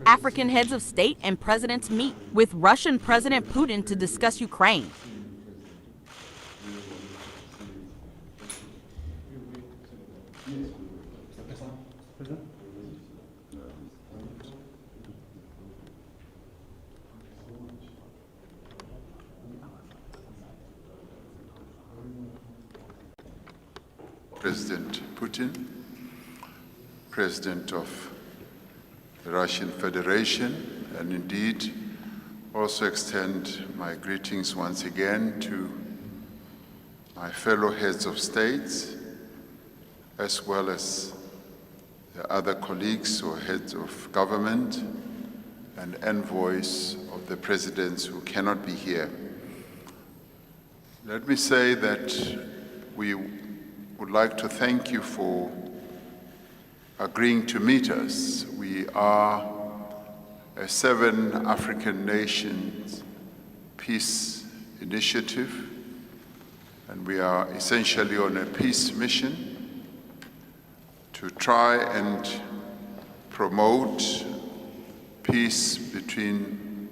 African heads of state and presidents meet with Russian President Putin to discuss Ukraine. President Putin, President of the Russian Federation, and indeed also extend my greetings once again to my fellow heads of states, as well as the other colleagues or heads of government and envoys of the presidents who cannot be here. Let me say that we would like to thank you for agreeing to meet us. We are a 7 African nations peace initiative, and we are essentially on a peace mission to try and promote peace between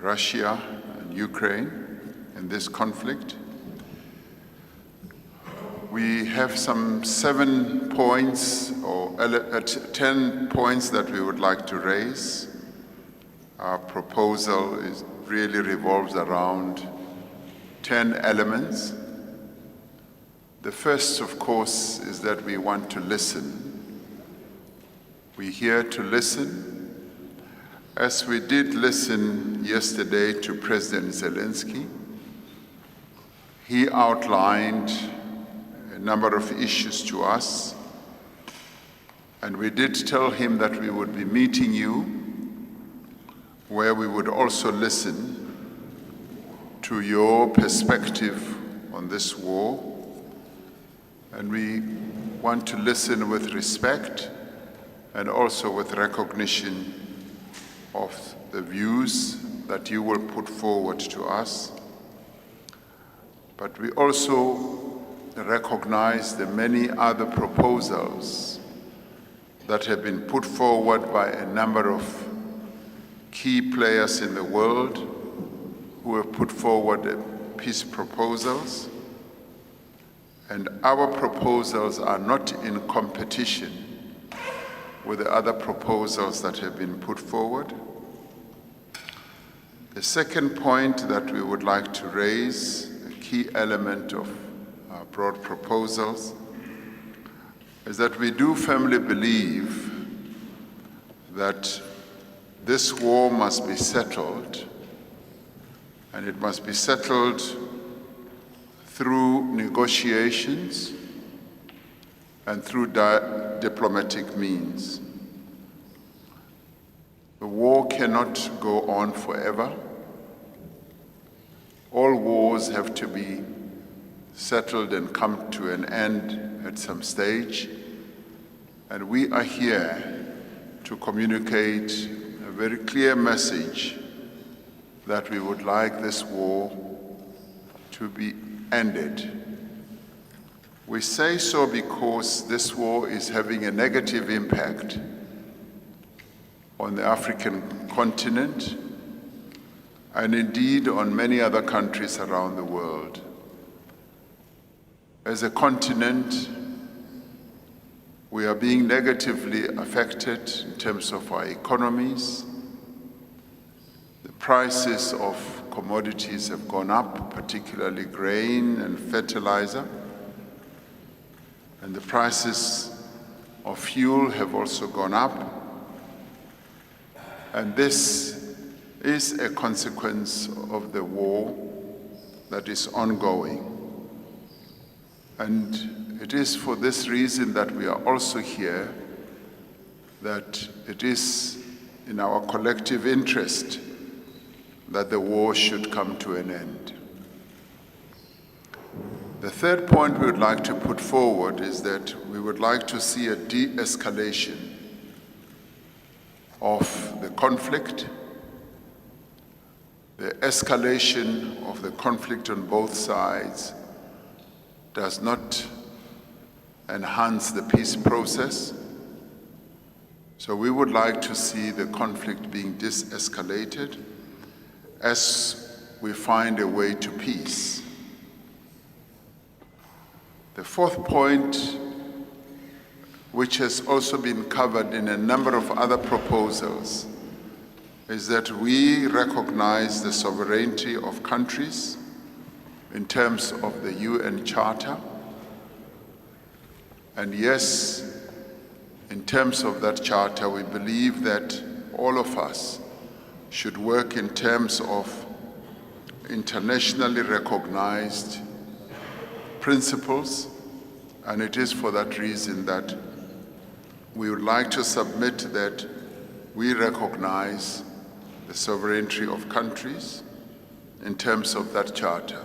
Russia and Ukraine in this conflict. We have some 7 points or 10 points that we would like to raise. Our proposal really revolves around 10 elements. The first, of course, is that we want to listen. We're here to listen, as we did listen yesterday to President Zelensky. He outlined a number of issues to us, and we did tell him that we would be meeting you, where we would also listen to your perspective on this war, and we want to listen with respect and also with recognition of the views that you will put forward to us. But we also recognize the many other proposals that have been put forward by a number of key players in the world who have put forward peace proposals. And our proposals are not in competition with the other proposals that have been put forward. The second point that we would like to raise, a key element of our broad proposals, is that we do firmly believe that this war must be settled, and it must be settled through negotiations and through diplomatic means. The war cannot go on forever. All wars have to be settled and come to an end at some stage. And we are here to communicate a very clear message that we would like this war to be ended. We say so because this war is having a negative impact on the African continent and indeed on many other countries around the world. As a continent, we are being negatively affected in terms of our economies. The prices of commodities have gone up, particularly grain and fertilizer. And the prices of fuel have also gone up. And this is a consequence of the war that is ongoing. And it is for this reason that we are also here, that it is in our collective interest that the war should come to an end. The third point we would like to put forward is that we would like to see a de-escalation of the conflict. The escalation of the conflict on both sides does not enhance the peace process. So we would like to see the conflict being de-escalated as we find a way to peace. The fourth point, which has also been covered in a number of other proposals, is that we recognize the sovereignty of countries in terms of the UN Charter. And yes, in terms of that charter, we believe that all of us should work in terms of internationally recognized principles, and it is for that reason that we would like to submit that we recognize the sovereignty of countries in terms of that charter.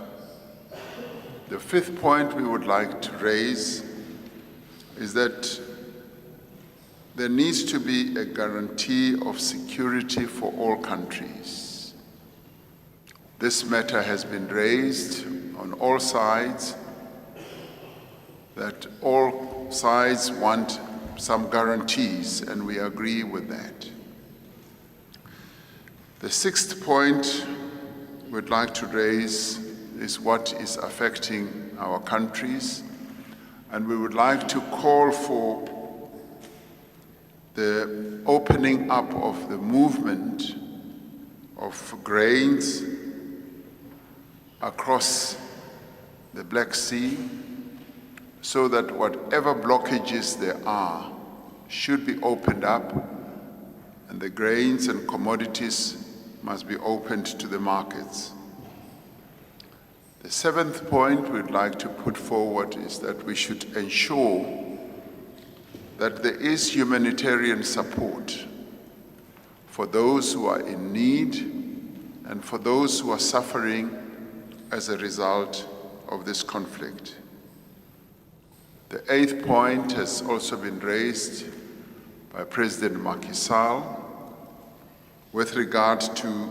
The fifth point we would like to raise is that there needs to be a guarantee of security for all countries. This matter has been raised on all sides, that all sides want some guarantees, and we agree with that. The sixth point we'd like to raise is what is affecting our countries, and we would like to call for the opening up of the movement of grains across the Black Sea, so that whatever blockages there are should be opened up, and the grains and commodities must be opened to the markets. The seventh point we'd like to put forward is that we should ensure that there is humanitarian support for those who are in need and for those who are suffering as a result of this conflict. The eighth point has also been raised by President Macky Sall with regard to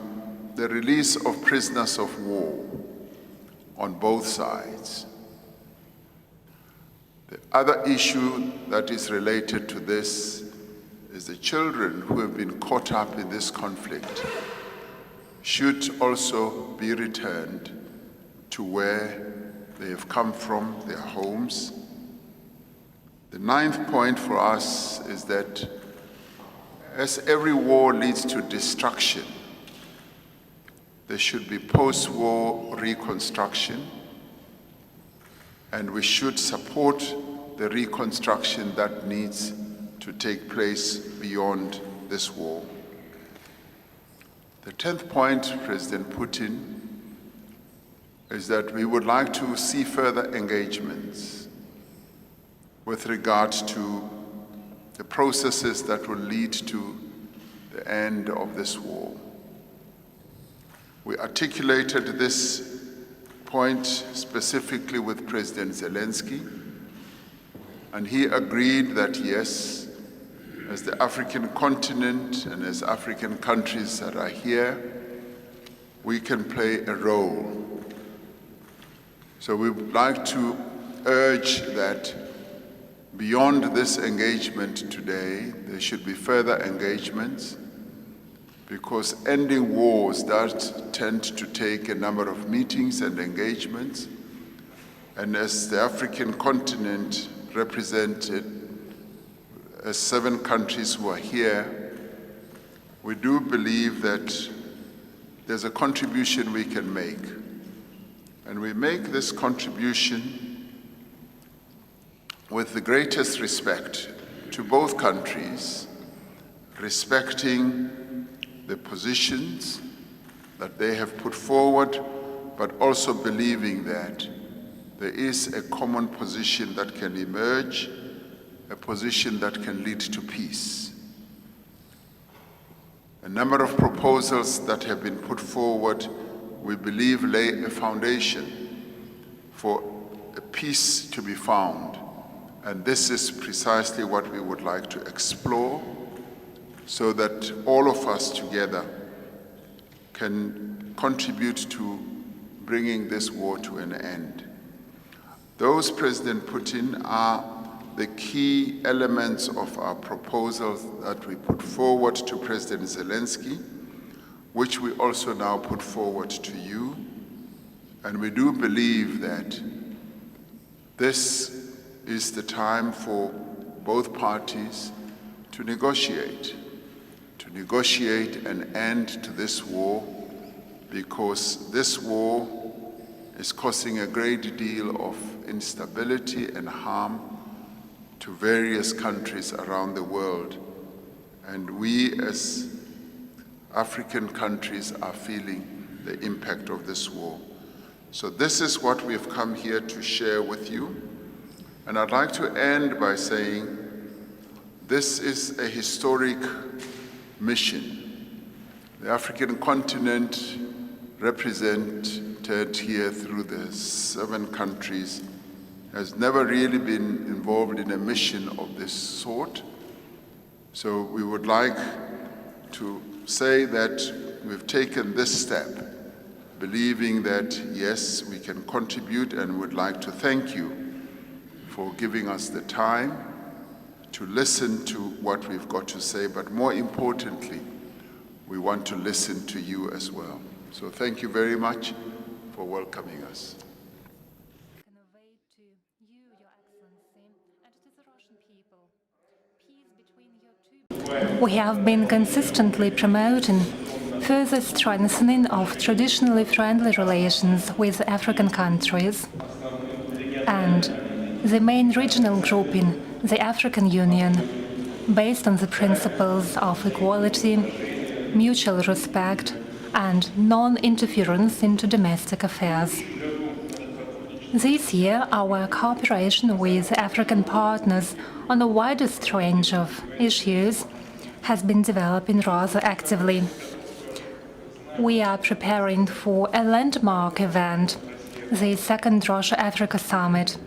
the release of prisoners of war on both sides. The other issue that is related to this is the children who have been caught up in this conflict should also be returned to where they have come from, their homes. The ninth point for us is that as every war leads to destruction, there should be post-war reconstruction, and we should support the reconstruction that needs to take place beyond this war. The 10th point, President Putin, is that we would like to see further engagements with regard to the processes that will lead to the end of this war. We articulated this point specifically with President Zelensky, and he agreed that yes, as the African continent and as African countries that are here, we can play a role. So we would like to urge that beyond this engagement today, there should be further engagements, because ending wars does tend to take a number of meetings and engagements. And as the African continent represented as 7 countries who are here, we do believe that there's a contribution we can make. And we make this contribution with the greatest respect to both countries, respecting the positions that they have put forward, but also believing that there is a common position that can emerge, a position that can lead to peace. A number of proposals that have been put forward, we believe, lay a foundation for a peace to be found. And this is precisely what we would like to explore, so that all of us together can contribute to bringing this war to an end. Those, President Putin, are the key elements of our proposals that we put forward to President Zelensky, which we also now put forward to you. And we do believe that this is the time for both parties to negotiate an end to this war, because this war is causing a great deal of instability and harm to various countries around the world. And we as African countries are feeling the impact of this war. So this is what we've come here to share with you. And I'd like to end by saying this is a historic mission. The African continent, represented here through the 7 countries, has never really been involved in a mission of this sort. So we would like to say that we've taken this step, believing that, yes, we can contribute, and would like to thank you for giving us the time to listen to what we've got to say, but more importantly, we want to listen to you as well. So thank you very much for welcoming us. Convey to you, Your Excellency, and to the Russian people, peace between your two. We have been consistently promoting further strengthening of traditionally friendly relations with African countries, and the main regional grouping, the African Union, based on the principles of equality, mutual respect, and non-interference into domestic affairs. This year, our cooperation with African partners on the widest range of issues has been developing rather actively. We are preparing for a landmark event, the second Russia-Africa Summit,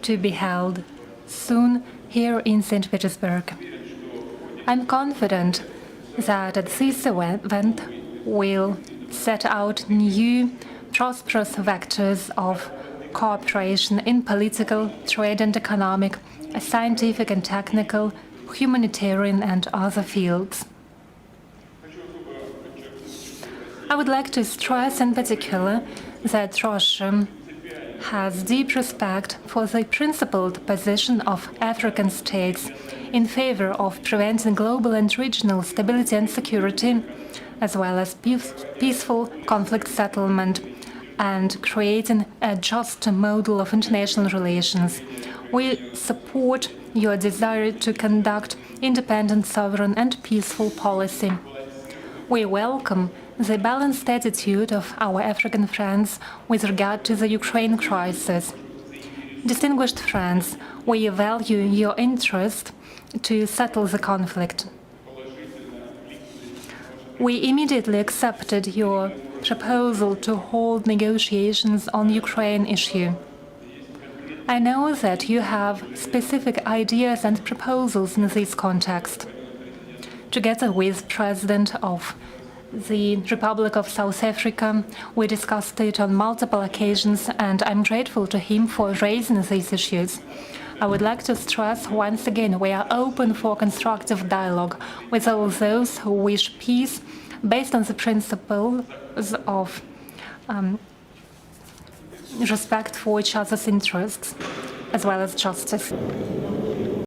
to be held soon here in St. Petersburg. I'm confident that at this event we'll set out new, prosperous vectors of cooperation in political, trade and economic, scientific and technical, humanitarian and other fields. I would like to stress in particular that Russia has deep respect for the principled position of African states in favor of preventing global and regional stability and security, as well as peaceful conflict settlement and creating a just model of international relations. We support your desire to conduct independent, sovereign and peaceful policy. We welcome the balanced attitude of our African friends with regard to the Ukraine crisis. Distinguished friends, we value your interest to settle the conflict. We immediately accepted your proposal to hold negotiations on the Ukraine issue. I know that you have specific ideas and proposals in this context. Together with President of the Republic of South Africa, we discussed it on multiple occasions, and I'm grateful to him for raising these issues. I would like to stress once again we are open for constructive dialogue with all those who wish peace based on the principles of respect for each other's interests, as well as justice.